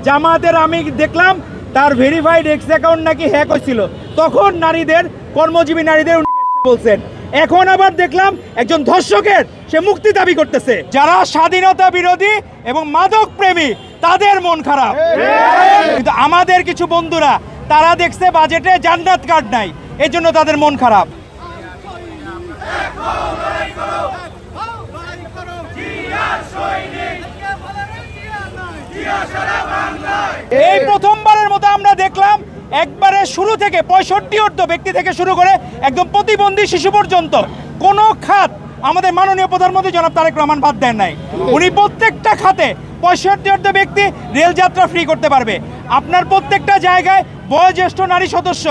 জামায়াতের আমি দেখলাম তার ভেরিফাইড এক্স অ্যাকাউন্ট নাকি হ্যাক হয়েছিল, তখন নারীদের, কর্মজীবী নারীদের উনি বলছেন। এখন আবার দেখলাম একজন ধর্ষকের সে মুক্তি দাবি করতেছে। যারা স্বাধীনতা বিরোধী এবং মাদক প্রেমী তাদের মন খারাপ, কিন্তু আমাদের কিছু বন্ধুরা তারা দেখছে বাজেটে জান্নাত কার্ড নাই, এই জন্য তাদের মন খারাপ। এই প্রথমবারের মতো আমরা দেখলাম একবারে শুরু থেকে 65 ব্যক্তি থেকে শুরু করে একদম প্রতিবন্ধী শিশু পর্যন্ত কোনো খাত আমাদের মাননীয় প্রধানমন্ত্রী জনাব তারেক রহমান বাদ দেন নাই। উনি প্রত্যেকটা খাতে 65 ব্যক্তি রেলযাত্রা ফ্রি করতে পারবে। আপনার প্রত্যেকটা জায়গায় বয়োজ্যেষ্ঠ নারী সদস্য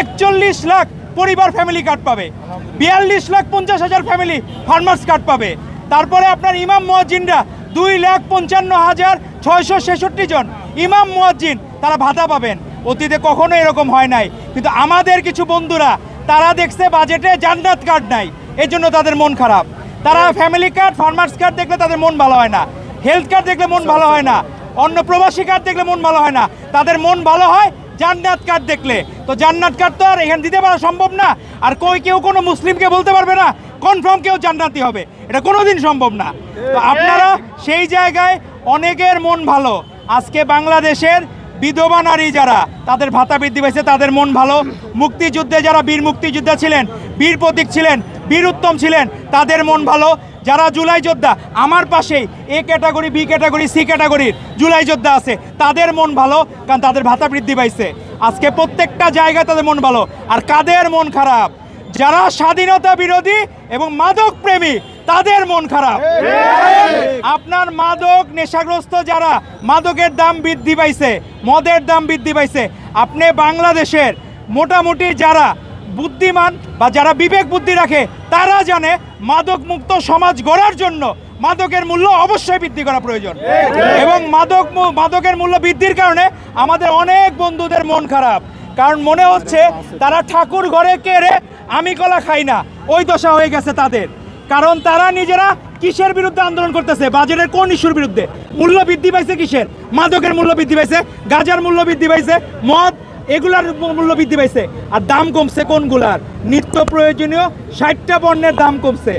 41 লাখ পরিবার ফ্যামিলি কার্ড পাবে, 42,50,000 ফ্যামিলি ফার্মার্স কার্ড পাবে। তারপরে আপনার ইমাম মুয়াজ্জিনরা 2,55,666 জন ইমাম মুয়াজ্জিন তারা ভাতা পাবেন। অতীতে কখনো এরকম হয় নাই, কিন্তু আমাদের কিছু বন্ধুরা তারা দেখছে বাজেটে জান্নাত কার্ড নাই, এই জন্য তাদের মন খারাপ। তারা ফ্যামিলি কার্ড, ফার্মার্স কার্ড দেখলে তাদের মন ভালো হয় না, হেলথ কার্ড দেখলে মন ভালো হয় না, অন্য প্রবাসী কার্ড দেখলে মন ভালো হয় না, তাদের মন ভালো হয় জান্নাত কার্ড দেখলে। তো জান্নাত কার্ড তো আর এখানে দিতে পারা সম্ভব না, আর কেউ কোনো মুসলিমকে বলতে পারবে না কনফার্ম কেউ জান্নাতি হবে, এটা কোনোদিন সম্ভব না। তো আপনারা সেই জায়গায় অনেকের মন ভালো। আজকে বাংলাদেশের বিধবা নারী যারা তাদের ভাতা বৃদ্ধি পেয়েছে তাদের মন ভালো। মুক্তিযুদ্ধে যারা বীর মুক্তিযোদ্ধা ছিলেন, বীর প্রতীক ছিলেন, বীর উত্তম ছিলেন, তাদের মন ভালো। যারা জুলাই যোদ্ধা, আমার পাশেই A category, B category, C ক্যাটাগরির জুলাই যোদ্ধা আছে, তাদের মন ভালো, কারণ তাদের ভাতা বৃদ্ধি পাইছে। আজকে প্রত্যেকটা জায়গায় তাদের মন ভালো। আর কাদের মন খারাপ? যারা স্বাধীনতা বিরোধী এবং মাদক প্রেমী তাদের মন খারাপ। আপনার মাদক নেশাগ্রস্ত যারা, মাদকের দাম বৃদ্ধি পাইছে, মদের দাম বৃদ্ধি পাইছে। আপনি বাংলাদেশের মোটামুটি যারা বুদ্ধিমান বা যারা বিবেক বুদ্ধি রাখে তারা জানে মাদক মুক্ত সমাজ গড়ার জন্য মাদকের মূল্য অবশ্যই বৃদ্ধি করা প্রয়োজন। এবং মাদকের মূল্য বৃদ্ধির কারণে আমাদের অনেক বন্ধুদের মন খারাপ, কারণ মনে হচ্ছে তারা ঠাকুর ঘরে কেড়ে আমি কলা খাই না, ওই দশা হয়ে গেছে তাদের। কারণ তারা নিজেরা কিসের বিরুদ্ধে আন্দোলন করতেছে? বাজেটের কোন ইস্যুর বিরুদ্ধে? মূল্য বৃদ্ধি পাইছে কিসের? মাদকের মূল্য বৃদ্ধি পাইছে, গাঁজার মূল্য বৃদ্ধি পাইছে, মদ এগুলার মূল্য বৃদ্ধি পাইছে। আর দাম কমছে কোনগুলার? নিত্য প্রয়োজনীয় 60টা পণ্যের দাম কমছে।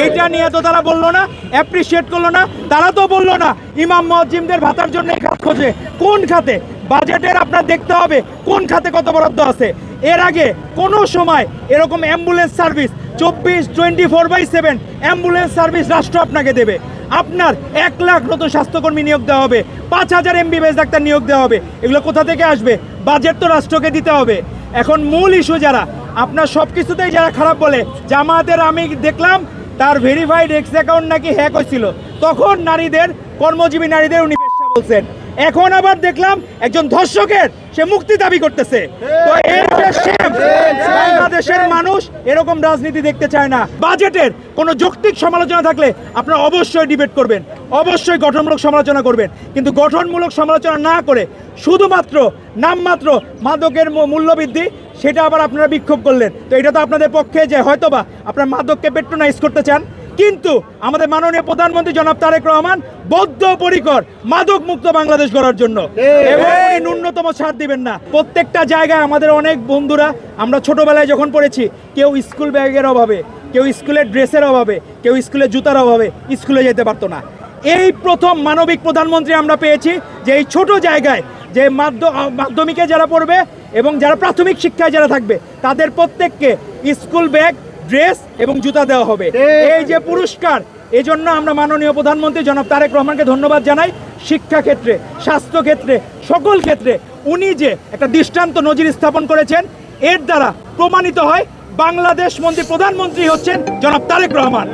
এইটা নিয়ে তো তারা বললো না, অ্যাপ্রিসিয়েট করলো না। তারা তো বললো না ইমাম মুয়াজ্জিনদের ভাতার জন্য এই খাত খোঁজে। কোন খাতে? বাজেটের আপনার দেখতে হবে কোন খাতে কত বরাদ্দ আছে। এর আগে কোনো সময় এরকম অ্যাম্বুলেন্স সার্ভিস 24/7 অ্যাম্বুলেন্স সার্ভিস রাষ্ট্র আপনাকে দেবে। আপনার 1 লাখ নতুন স্বাস্থ্যকর্মী নিয়োগ দেওয়া হবে, 5,000 MBBS ডাক্তার নিয়োগ দেওয়া হবে। এগুলো কোথা থেকে আসবে? বাজেট তো রাষ্ট্রকে দিতে হবে। এখন মূল ইস্যু যারা আপনার সব কিছুতেই যারা খারাপ বলে, জামায়াতের আমি দেখলাম তার ভেরিফাইড এক্স অ্যাকাউন্ট নাকি হ্যাক হয়েছিল, তখন নারীদের, কর্মজীবী নারীদের উনি বলছেন। এখন আবার দেখলাম একজন ধর্ষকের সে মুক্তি দাবি করতেছে। তো বাংলাদেশের মানুষ এরকম রাজনীতি দেখতে চায় না। বাজেটের কোনো যৌক্তিক সমালোচনা থাকলে আপনারা অবশ্যই ডিবেট করবেন, অবশ্যই গঠনমূলক সমালোচনা করবেন, কিন্তু গঠনমূলক সমালোচনা না করে শুধুমাত্র নামমাত্র মাদকের মূল্য বৃদ্ধি, সেটা আবার আপনারা বিক্ষোভ করলেন। তো এটা তো আপনাদের পক্ষে যে হয়তোবা আপনারা মাদককে পেট্রোনাইজ করতে চান, কিন্তু আমাদের মাননীয় প্রধানমন্ত্রী জনাব তারেক রহমান বদ্ধপরিকর মাদক মুক্ত বাংলাদেশ গড়ার জন্য, এবং ন্যূনতম ছাড় দিবেন না। প্রত্যেকটা জায়গায় আমাদের অনেক বন্ধুরা, আমরা ছোটবেলায় যখন পড়েছি, কেউ স্কুল ব্যাগের অভাবে, কেউ স্কুলের ড্রেসের অভাবে, কেউ স্কুলের জুতার অভাবে স্কুলে যেতে পারতো না। এই প্রথম মানবিক প্রধানমন্ত্রী আমরা পেয়েছি যে এই ছোট জায়গায় যে মাধ্যমিকে যারা পড়বে এবং যারা প্রাথমিক শিক্ষায় যারা থাকবে তাদের প্রত্যেককে স্কুল ব্যাগ, ড্রেস এবং জুতা দেওয়া হবে। এই যে পুরস্কার, এই জন্য আমরা মাননীয় প্রধানমন্ত্রী জনাব তারেক রহমানকে ধন্যবাদ জানাই। শিক্ষা ক্ষেত্রে, স্বাস্থ্য ক্ষেত্রে, সকল ক্ষেত্রে উনি যে একটা দৃষ্টান্ত নজির স্থাপন করেছেন, এর দ্বারা প্রমাণিত হয় বাংলাদেশ প্রধানমন্ত্রী হচ্ছেন জনাব তারেক রহমান।